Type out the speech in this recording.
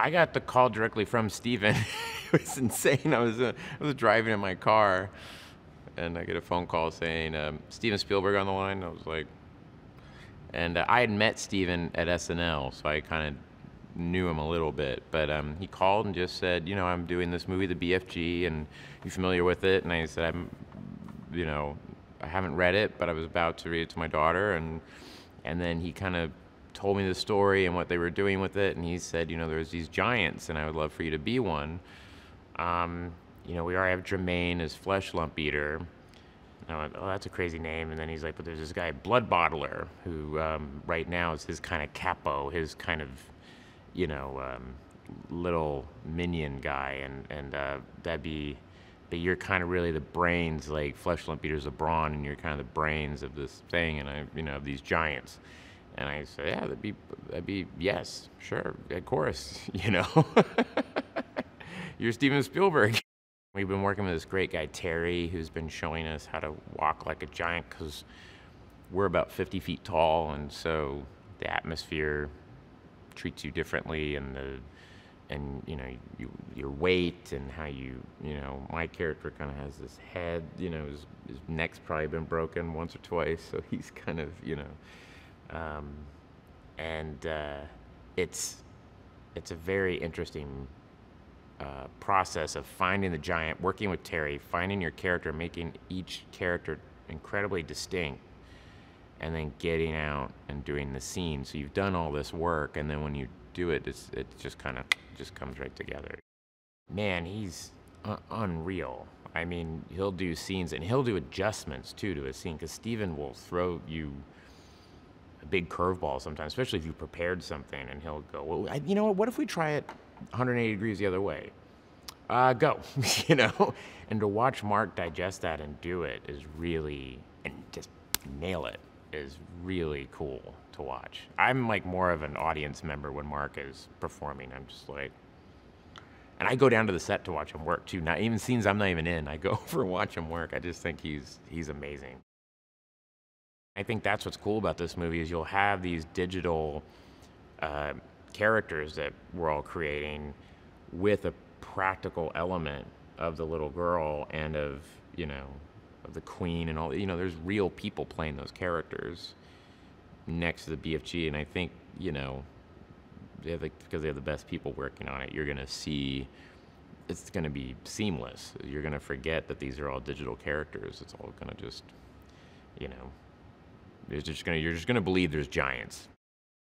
I got the call directly from Steven. It was insane. I was driving in my car, and I get a phone call saying, Steven Spielberg on the line. I was like, and I had met Steven at SNL, so I kind of knew him a little bit. But he called and just said, I'm doing this movie, the BFG, and you familiar with it? And I said, I haven't read it, but I was about to read it to my daughter, and then he kind of told me the story and what they were doing with it, and he said, there's these giants, and I would love for you to be one. We already have Jemaine as Flesh Lump Eater. And I went, oh, that's a crazy name. And then he's like, but there's this guy, Blood Bottler, who right now is his kind of capo, his kind of, little minion guy, and that'd be, but you're kind of really the brains, like Flesh Lump Eater's a brawn, and you're kind of the brains of this thing, and of these giants. And I said, yeah, that'd be, yes, sure, of course, You're Steven Spielberg. We've been working with this great guy, Terry, who's been showing us how to walk like a giant, because we're about 50 feet tall, and so the atmosphere treats you differently, and your weight, and how my character kind of has this head, his neck's probably been broken once or twice, so he's kind of, it's a very interesting process of finding the giant, working with Terry, finding your character, making each character incredibly distinct, and then getting out and doing the scene. So you've done all this work, and then when you do it, it just kind of just comes right together. Man, he's unreal. I mean, he'll do scenes, and he'll do adjustments too to a scene, because Steven will throw you a big curveball sometimes, especially if you prepared something, and he'll go, well, you know what if we try it 180 degrees the other way? Go. And to watch Mark digest that and do it is really, and just nail it, is really cool to watch. I'm like more of an audience member when Mark is performing. I'm just like, and I go down to the set to watch him work too. Not even scenes I'm not even in, I go over and watch him work. I just think he's amazing. I think that's what's cool about this movie, is you'll have these digital characters that we're all creating with a practical element of the little girl and of the queen and all. There's real people playing those characters next to the BFG, and I think because they have the best people working on it, you're gonna see it's gonna be seamless. You're gonna forget that these are all digital characters. It's all gonna just you're just gonna believe there's giants.